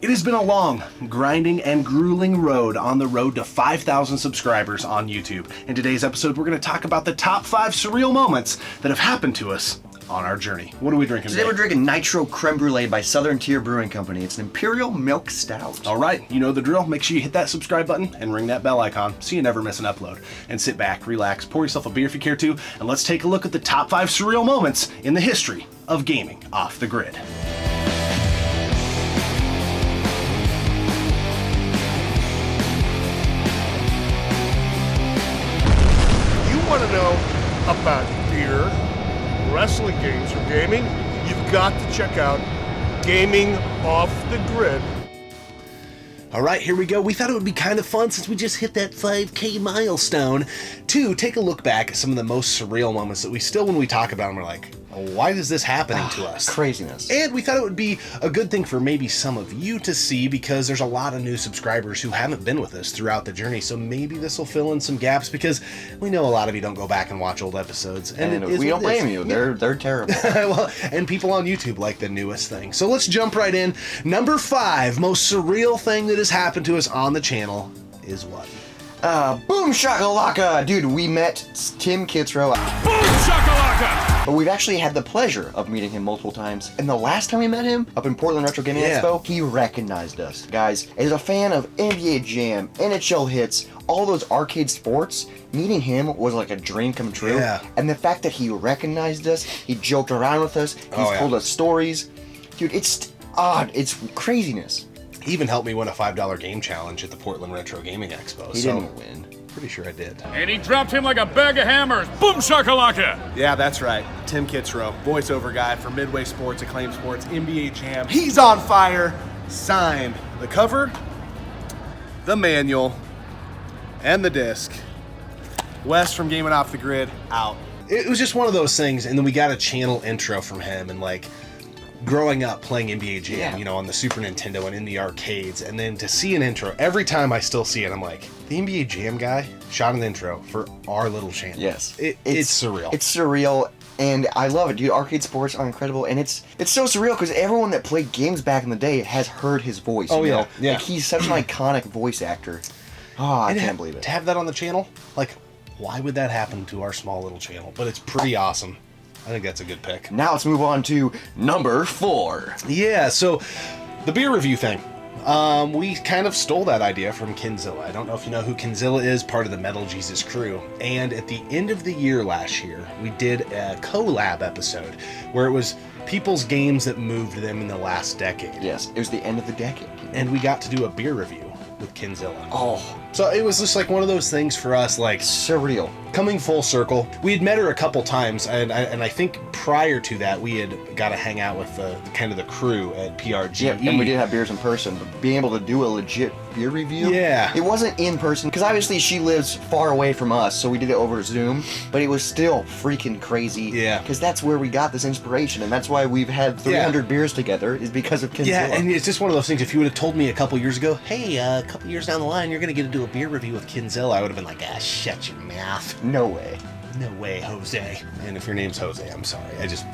It has been a long, grinding, and grueling road on the road to 5,000 subscribers on YouTube. In today's episode, we're going to talk about the top 5 surreal moments that have happened to us on our journey. What are we drinking today? Today we're drinking Nitro Creme Brulee by Southern Tier Brewing Company. It's an Imperial Milk Stout. All right, you know the drill. Make sure you hit that subscribe button and ring that bell icon so you never miss an upload. And sit back, relax, pour yourself a beer if you care to, and let's take a look at the top 5 surreal moments in the history of gaming off the grid. Want to know about beer, wrestling games, or gaming, you've got to check out Gaming Off the Grid. All right, here we go. We thought it would be kind of fun since we just hit that 5K milestone to take a look back at some of the most surreal moments that we still, when we talk about them, we're like, why is this happening to us? Craziness. And we thought it would be a good thing for maybe some of you to see because there's a lot of new subscribers who haven't been with us throughout the journey. So maybe this will fill in some gaps because we know a lot of you don't go back and watch old episodes. And we don't blame you. They're terrible. Well, and people on YouTube like the newest thing. So let's jump right in. Number 5 most surreal thing that has happened to us on the channel is what? Boom shakalaka! Dude, we met Tim Kitzrow. Boom shakalaka! But we've actually had the pleasure of meeting him multiple times. And the last time we met him, up in Portland Retro Gaming Expo, he recognized us. Guys, as a fan of NBA Jam, NHL Hits, all those arcade sports, meeting him was like a dream come true. Yeah. And the fact that he recognized us, he joked around with us, he's told us stories. Dude, it's odd. It's craziness. He even helped me win a $5 game challenge at the Portland Retro Gaming Expo. He didn't win. Pretty sure I did. And he dropped him like a bag of hammers. Boom shakalaka! Yeah, that's right. Tim Kitzrow, voiceover guy for Midway Sports, Acclaim Sports, NBA Jam. He's on fire. Signed the cover, the manual, and the disc. Wes from Gaming Off the Grid, out. It was just one of those things, and then we got a channel intro from him, and like, growing up playing NBA Jam, you know, on the Super Nintendo and in the arcades, and then to see an intro, every time I still see it, I'm like, the NBA Jam guy shot an intro for our little channel. Yes. It's surreal. It's surreal, and I love it, dude. Arcade sports are incredible, and it's so surreal because everyone that played games back in the day has heard his voice. Oh, you yeah, know? yeah. Like, he's such an iconic voice actor. Oh, I can't believe it. To have that on the channel, like, why would that happen to our small little channel? But it's pretty awesome. I think that's a good pick. Now let's move on to number 4. Yeah, so the beer review thing. We kind of stole that idea from Kinzilla. I don't know if you know who Kinzilla is, part of the Metal Jesus crew. And at the end of the year last year, we did a collab episode where it was people's games that moved them in the last decade. Yes, it was the end of the decade. And we got to do a beer review with Kinzilla. Oh. So it was just like one of those things for us, like Surreal. Coming full circle. We had met her a couple times, and I think prior to that, we had got to hang out with the kind of the crew at PRGE. Yeah, and we did have beers in person, but being able to do a legit beer review, yeah, it wasn't in person because obviously she lives far away from us, so we did it over Zoom. But it was still freaking crazy. Yeah, because that's where we got this inspiration, and that's why we've had 300 beers together is because of Kinzilla. Yeah, and it's just one of those things. If you would have told me a couple years ago, hey, a couple years down the line, you're gonna get to do a beer review with Kinzilla, I would have been like, shut your mouth. No way. No way, Jose. And if your name's Jose, I'm sorry. It just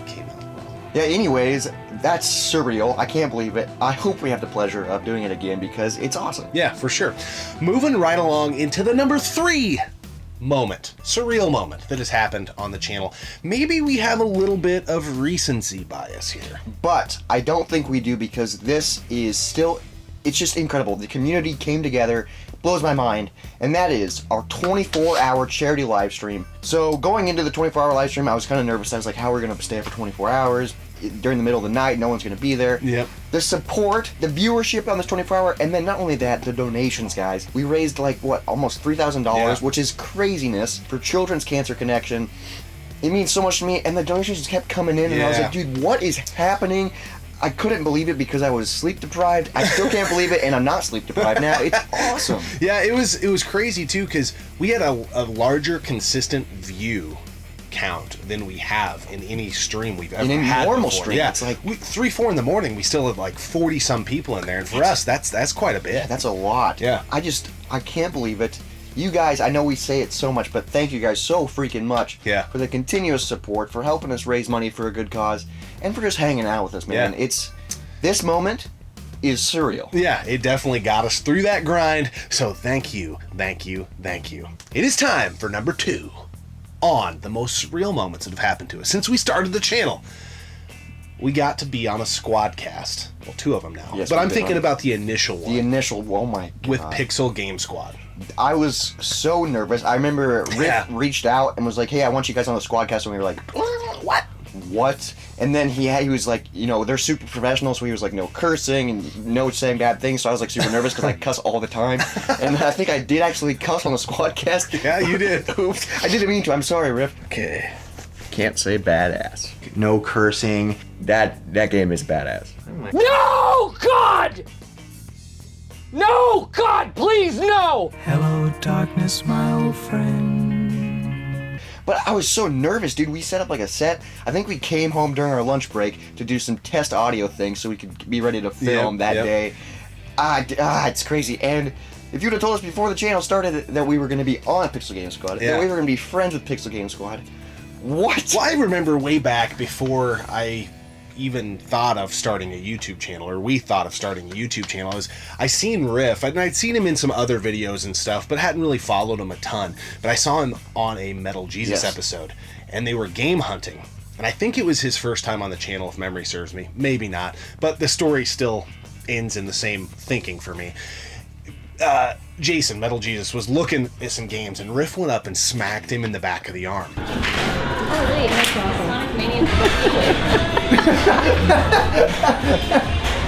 came out wrong. Yeah, anyways, that's surreal. I can't believe it. I hope we have the pleasure of doing it again because it's awesome. Yeah, for sure. Moving right along into the number 3 moment, surreal moment that has happened on the channel. Maybe we have a little bit of recency bias here. But I don't think we do because this is still, it's just incredible. The community came together, blows my mind, and that is our 24-hour charity live stream. So going into the 24-hour live stream, I was kind of nervous. I was like, how are we going to stay up for 24 hours? During the middle of the night, no one's going to be there. Yep. The support, the viewership on this 24-hour, and then not only that, the donations, guys. We raised like, what, almost $3,000, which is craziness for Children's Cancer Connection. It means so much to me, and the donations just kept coming in, and I was like, dude, what is happening? I couldn't believe it because I was sleep deprived. I still can't believe it, and I'm not sleep deprived now. It's awesome. Yeah, it was crazy too because we had a larger, consistent view count than we have in any stream we've ever had. In normal before. stream, yeah, it's like 3-4 in the morning. We still have like 40 some people in there, and for us, that's quite a bit. Yeah, that's a lot. Yeah, I can't believe it. You guys, I know we say it so much, but thank you guys so freaking much for the continuous support, for helping us raise money for a good cause, and for just hanging out with us, man. Yeah. This moment is surreal. Yeah, it definitely got us through that grind. So thank you, thank you, thank you. It is time for number 2 on the most surreal moments that have happened to us since we started the channel. We got to be on a squad cast. Well, 2 of them now. Yes, but I'm we've been thinking on about the initial one. The initial, oh my God. With Pixel Game Squad. I was so nervous. I remember Rick reached out and was like, hey, I want you guys on the Squadcast. And we were like, what? And then he was like, you know, they're super professional, so he was like, no cursing and no saying bad things. So I was like super nervous because I cuss all the time. And I think I did actually cuss on the Squadcast. Yeah, you did. Oops. I didn't mean to. I'm sorry, Riff. Okay. Can't say badass. No cursing. That game is badass. No, God! No, God, please, no! Hello, darkness, my old friend. But I was so nervous, dude. We set up like a set. I think we came home during our lunch break to do some test audio things so we could be ready to film that day. It's crazy. And if you'd have told us before the channel started that we were going to be on Pixel Game Squad, that we were going to be friends with Pixel Game Squad, what? Well, I remember way back before I even thought of starting a YouTube channel, or we thought of starting a YouTube channel, is I seen Riff, and I'd seen him in some other videos and stuff, but hadn't really followed him a ton. But I saw him on a Metal Jesus episode, and they were game hunting. And I think it was his first time on the channel, if memory serves me. Maybe not, but the story still ends in the same thinking for me. Jason, Metal Jesus, was looking at some games, and Riff went up and smacked him in the back of the arm. Oh, wait, that's awesome.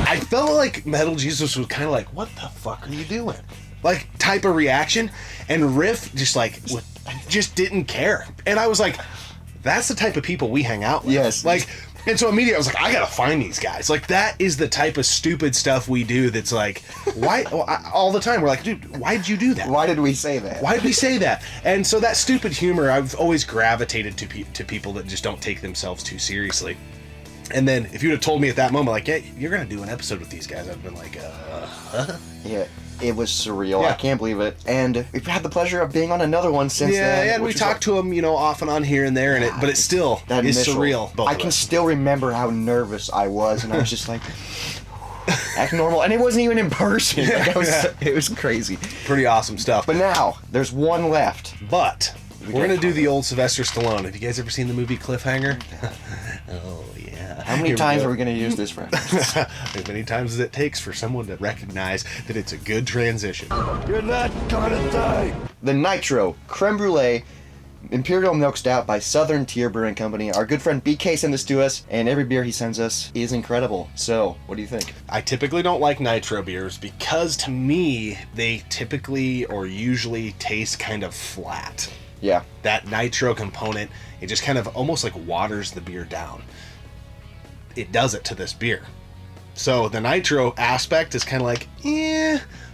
I felt like Metal Jesus was kind of like, what the fuck are you doing? Like, type of reaction. And Riff just didn't care. And I was like, that's the type of people we hang out with. Yes. Like, and so immediately I was like, I gotta find these guys. Like, that is the type of stupid stuff we do that's like, why? All the time we're like, dude, why did you do that? Why did we say that? Why did we say that? And so that stupid humor, I've always gravitated to people that just don't take themselves too seriously. And then if you'd have told me at that moment, like, yeah, you're gonna do an episode with these guys, I'd been like, Yeah, it was surreal. Yeah. I can't believe it. And we've had the pleasure of being on another one since then. Yeah, and we talked to them, off and on here and there, but it still is surreal. I can still remember how nervous I was, and I was just like, act normal. And it wasn't even in person. It was crazy. Pretty awesome stuff. But now, there's one left. But we're going to do the old Sylvester Stallone. Have you guys ever seen the movie Cliffhanger? Oh, yeah. How many times are we going to use this reference? As many times as it takes for someone to recognize that it's a good transition. You're not gonna die. The Nitro Creme Brulee Imperial Milk Stout by Southern Tier Brewing Company. Our good friend BK sent this to us, and every beer he sends us is incredible. So, what do you think? I typically don't like nitro beers because, to me, they typically or usually taste kind of flat. Yeah. That nitro component, it just kind of almost like waters the beer down. It does it to this beer. So the nitro aspect is kind of like,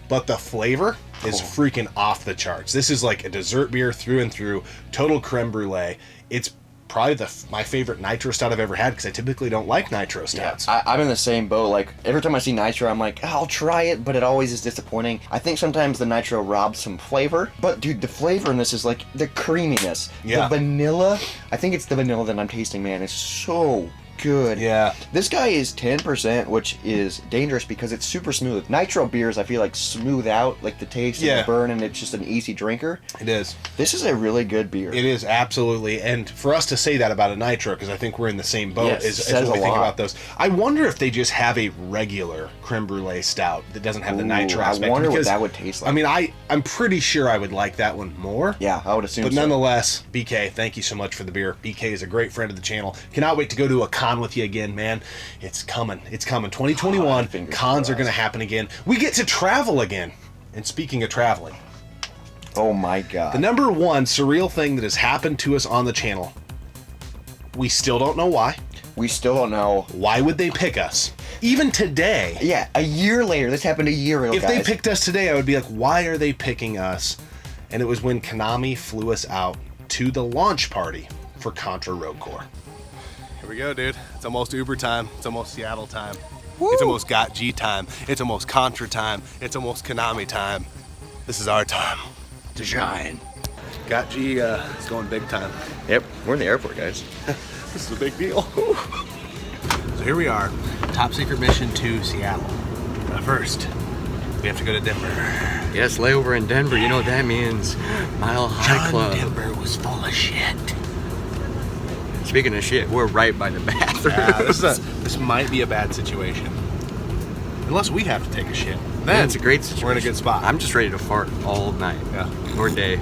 but the flavor is freaking off the charts. This is like a dessert beer through and through, total creme brulee. It's probably my favorite nitro stout I've ever had because I typically don't like nitro stouts. Yeah, I'm in the same boat. Like, every time I see nitro, I'm like, I'll try it, but it always is disappointing. I think sometimes the nitro robs some flavor, but dude, the flavor in this is like the creaminess. Yeah. The vanilla, I think it's the vanilla that I'm tasting, man. It's so good. Yeah. This guy is 10%, which is dangerous because it's super smooth. Nitro beers, I feel like, smooth out like the taste and the burn, and it's just an easy drinker. It is. This is a really good beer. It is, absolutely. And for us to say that about a nitro, because I think we're in the same boat, Yes, is says when we a think lot. about those. I wonder if they just have a regular creme brulee stout that doesn't have the nitro aspect. I wonder because, what that would taste like. I mean, I'm pretty sure I would like that one more. Yeah, I would assume But so. nonetheless, BK, thank you so much for the beer. BK is a great friend of the channel. Cannot wait to go to a con with you again, man. It's coming. It's coming. 2021, fingers cons are crossed. going to happen again. We get to travel again. And speaking of traveling, Oh my god. the number one surreal thing that has happened to us on the channel, we still don't know why. We still don't know. Why would they pick us? Even today, Yeah, a year later. This happened a year ago, if guys. they picked us today, I would be like, why are they picking us? And it was when Konami flew us out to the launch party for Contra Road Corps. Here we go, dude. It's almost Uber time. It's almost Seattle time. It's almost Got G time. It's almost Contra time. It's almost Konami time. This is our time to shine. Got G is going big time. Yep, we're in the airport, guys. This is a big deal. So here we are, top secret mission to Seattle. But first, we have to go to Denver. Yes, layover in Denver. You know what that means? Mile High Club. Denver was full of shit. Speaking of shit, we're right by the bathroom. Yeah, this might be a bad situation. Unless we have to take a shit. Then it's a great situation. We're in a good spot. I'm just ready to fart all night. Yeah. Or day.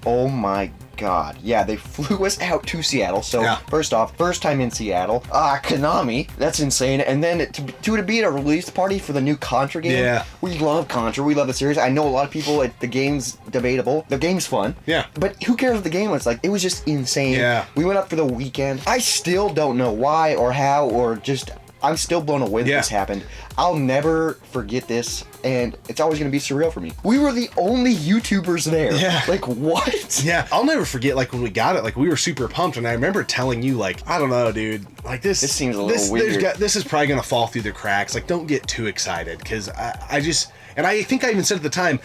Oh my God. Yeah, they flew us out to Seattle. So first off, first time in Seattle. Konami. That's insane. And then to be at a release party for the new Contra game. Yeah. We love Contra. We love the series. I know a lot of people, the game's debatable. The game's fun. Yeah. But who cares what the game was like? It was just insane. Yeah. We went up for the weekend. I still don't know why or how or just... I'm still blown away that this happened. I'll never forget this, and it's always going to be surreal for me. We were the only YouTubers there. Yeah. Like, what? Yeah. I'll never forget, like, when we got it, like, we were super pumped, and I remember telling you, like, I don't know, dude. Like, this seems a little weird. This is probably going to fall through the cracks. Like, don't get too excited, because I just... And I think I even said at the time...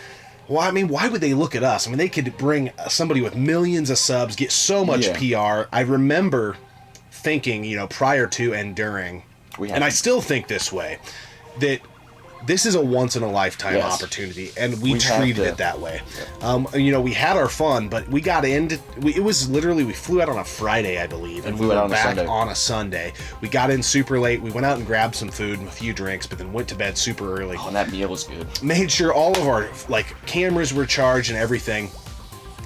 Well, I mean, why would they look at us? I mean, they could bring somebody with millions of subs, get so much PR. I remember thinking, you know, prior to and during... And I still think this way, that this is a once-in-a-lifetime opportunity, and we treated it that way. You know, we had our fun, but we got into... It was literally... We flew out on a Friday, I believe, and we went back on a Sunday. We got in super late. We went out and grabbed some food and a few drinks, but then went to bed super early. Oh, and that meal was good. Made sure all of our, like, cameras were charged and everything.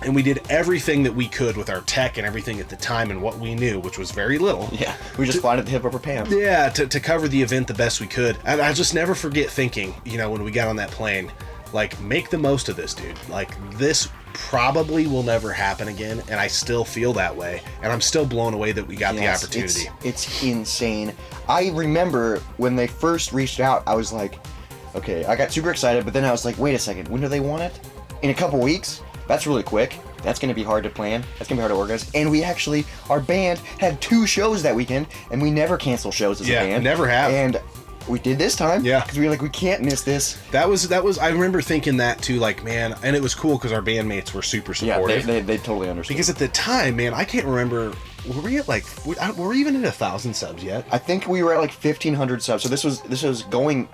And we did everything that we could with our tech and everything at the time and what we knew, which was very little. Yeah, we just flying at the hip of our pants. Yeah, to cover the event the best we could. And I just never forget thinking, you know, when we got on that plane, like, make the most of this, dude. Like, this probably will never happen again, and I still feel that way. And I'm still blown away that we got the opportunity. It's insane. I remember when they first reached out, I was like, okay, I got super excited, but then I was like, wait a second, when do they want it? In a couple weeks? That's really quick. That's going to be hard to plan. That's going to be hard to organize. And we actually, our band had 2 shows that weekend, and we never cancel shows as a band. Yeah, never have. And we did this time. Yeah. Because we were like, we can't miss this. That was, I remember thinking that too, like, man, and it was cool because our bandmates were super supportive. Yeah, they totally understood. Because at the time, man, I can't remember, were we at like, were we even at 1,000 subs yet? I think we were at like 1,500 subs. So this was going...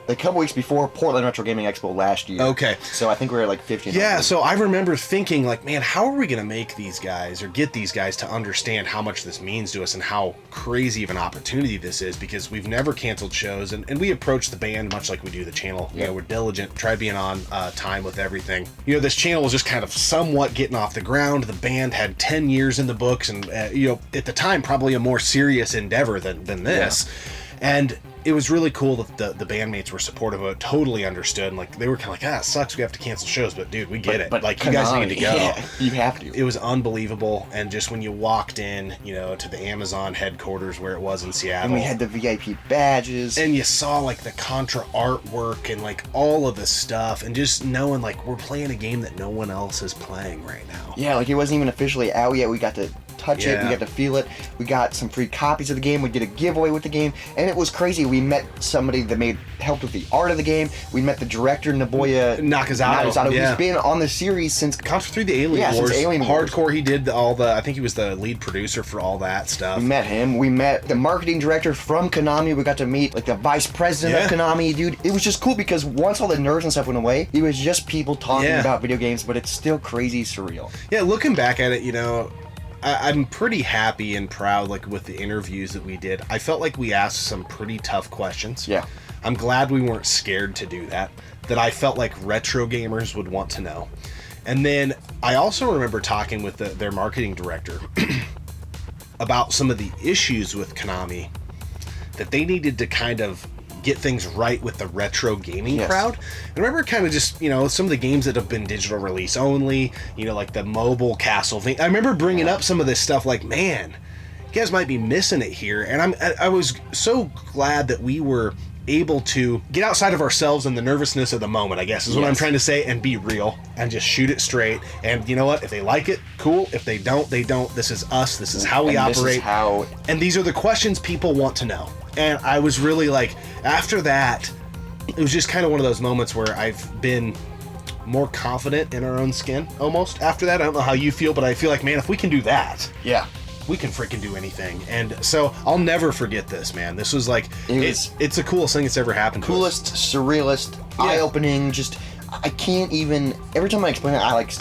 a couple weeks before Portland Retro Gaming Expo last year. Okay. So I think we were at like 15. Yeah, so I remember thinking, like, man, how are we going to make these guys or get these guys to understand how much this means to us and how crazy of an opportunity this is, because we've never canceled shows, and we approach the band much like we do the channel. You know, we're diligent, try being on time with everything. You know, this channel was just kind of somewhat getting off the ground. The band had 10 years in the books, and, you know, at the time, probably a more serious endeavor than this. Yeah. And it was really cool that the bandmates were supportive of it, totally understood. And, like, they were kind of like, it sucks we have to cancel shows, but dude, we get it. But like, Konami, you guys need to go. Yeah, you have to. It was unbelievable. And just when you walked in, you know, to the Amazon headquarters where it was in Seattle. And we had the VIP badges. And you saw, like, the Contra artwork and, like, all of the stuff. And just knowing, like, we're playing a game that no one else is playing right now. Yeah, like, it wasn't even officially out yet. We got to touch it, we got to feel it, we got some free copies of the game, we did a giveaway with the game, and it was crazy. We met somebody that helped with the art of the game. We met the director, Naboya Nakazato, who's been on the series since Contra 3 the Alien Wars. Since Alien Wars. Hardcore, he did I think he was the lead producer for all that stuff. We met him. We met the marketing director from Konami. We got to meet, like, the vice president of Konami, dude. It was just cool because once all the nerves and stuff went away, it was just people talking about video games, but it's still crazy surreal. Yeah, looking back at it, you know, I'm pretty happy and proud, like, with the interviews that we did. I felt like we asked some pretty tough questions. Yeah. I'm glad we weren't scared to do that I felt like retro gamers would want to know. And then I also remember talking with their marketing director about some of the issues with Konami that they needed to kind of get things right with the retro gaming crowd. I remember kind of just, you know, some of the games that have been digital release only, you know, like the mobile Castlevania. I remember bringing up some of this stuff like, man, you guys might be missing it here. And I was so glad that we were able to get outside of ourselves and the nervousness of the moment, I guess is what I'm trying to say, and be real and just shoot it straight. And you know what? If they like it, cool. If they don't, they don't. This is us. This is how we operate. And these are the questions people want to know. And I was really like, after that, it was just kind of one of those moments where I've been more confident in our own skin almost after that. I don't know how you feel, but I feel like, man, if we can do that, we can freaking do anything. And so I'll never forget this, man. This was like, it's the coolest thing that's ever happened to us. Coolest, surrealist, eye-opening, just, I can't even, every time I explain it, I like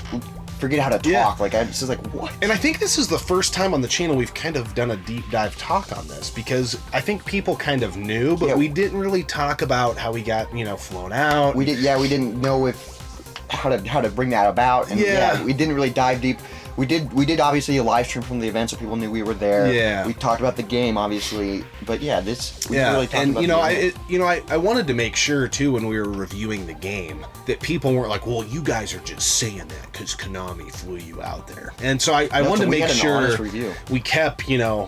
forget how to talk. Like, I'm just like, what? And I think this is the first time on the channel we've kind of done a deep dive talk on this, because I think people kind of knew, but we didn't really talk about how we got, flown out. We didn't know how to bring that about, and we didn't really dive deep. We did obviously a live stream from the event, so people knew we were there. Yeah. We talked about the game, obviously, but we really talked about the game. I wanted to make sure too when we were reviewing the game that people weren't like, well, you guys are just saying that because Konami flew you out there. And so I wanted to make sure we kept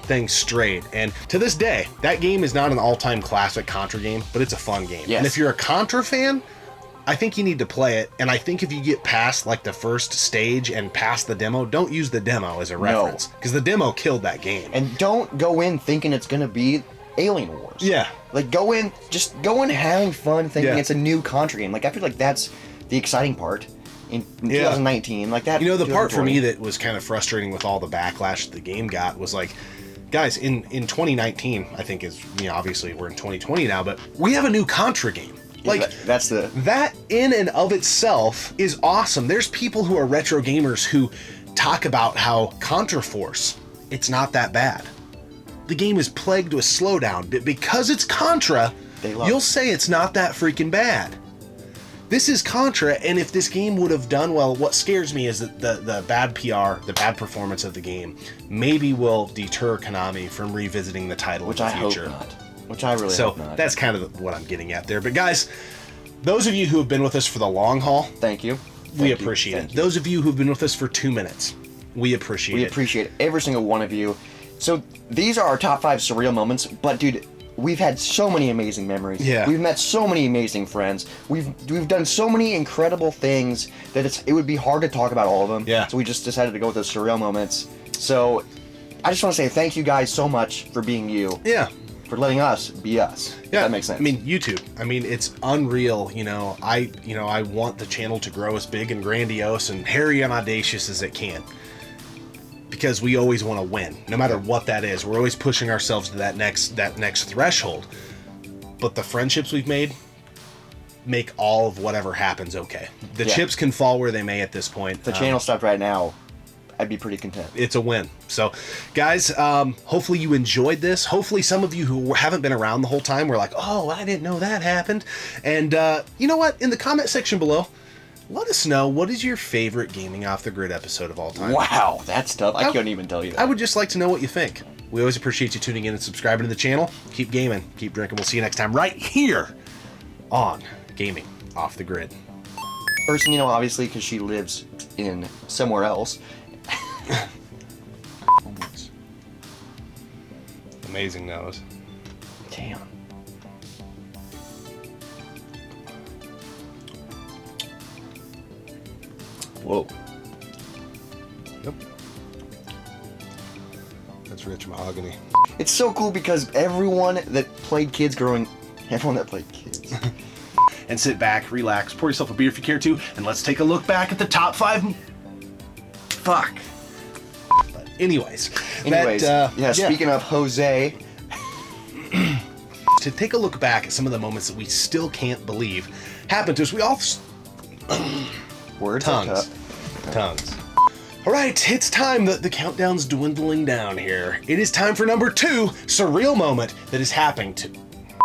things straight. And to this day, that game is not an all-time classic Contra game, but it's a fun game. Yes. And if you're a Contra fan, I think you need to play it, and I think if you get past like the first stage and past the demo, don't use the demo as a reference, because the demo killed that game. And don't go in thinking it's gonna be Alien Wars. Yeah. Like go in having fun, thinking it's a new Contra game. Like I feel like that's the exciting part in 2019. Like that. The part for me that was kind of frustrating with all the backlash that the game got was like, guys, in 2019, I think is obviously we're in 2020 now, but we have a new Contra game. Like that in and of itself is awesome. There's people who are retro gamers who talk about how Contra Force, it's not that bad. The game is plagued with slowdown, but because it's Contra, you'll say it's not that freaking bad. This is Contra, and if this game would have done well, what scares me is that the bad PR, the bad performance of the game, maybe will deter Konami from revisiting the title in the future. I hope not. Which I really hope not. That's kind of what I'm getting at there. But guys, those of you who have been with us for the long haul, thank you. We appreciate it. Those of you who've been with us for 2 minutes, we appreciate it. We appreciate every single one of you. So these are our top 5 surreal moments, but dude, we've had so many amazing memories. Yeah. We've met so many amazing friends. We've done so many incredible things that it would be hard to talk about all of them. Yeah. So we just decided to go with the surreal moments. So I just want to say thank you guys so much for being you. Yeah. For letting us be us. Yeah, that makes sense. I mean, YouTube. I mean, it's unreal. I want the channel to grow as big and grandiose and hairy and audacious as it can, because we always want to win, no matter what that is. We're always pushing ourselves to that next threshold. But the friendships we've made make all of whatever happens okay. The chips can fall where they may at this point. If the channel stopped right now, I'd be pretty content. It's a win. So, guys, hopefully you enjoyed this. Hopefully some of you who haven't been around the whole time were like, oh, I didn't know that happened. And you know what? In the comment section below, let us know, what is your favorite Gaming Off the Grid episode of all time? Wow, that's tough. I couldn't even tell you that. I would just like to know what you think. We always appreciate you tuning in and subscribing to the channel. Keep gaming, keep drinking. We'll see you next time right here on Gaming Off the Grid. Person, obviously, because she lives in somewhere else. Amazing nose. Damn. Whoa. Yep. That's rich mahogany. It's so cool because everyone that played kids. And sit back, relax, pour yourself a beer if you care to, and let's take a look back at the top 5. Fuck. But anyways, speaking of Jose, to take a look back at some of the moments that we still can't believe happened to us, we all tongues. All right, it's time. The countdown's dwindling down here. It is time for number 2 surreal moment that is happening to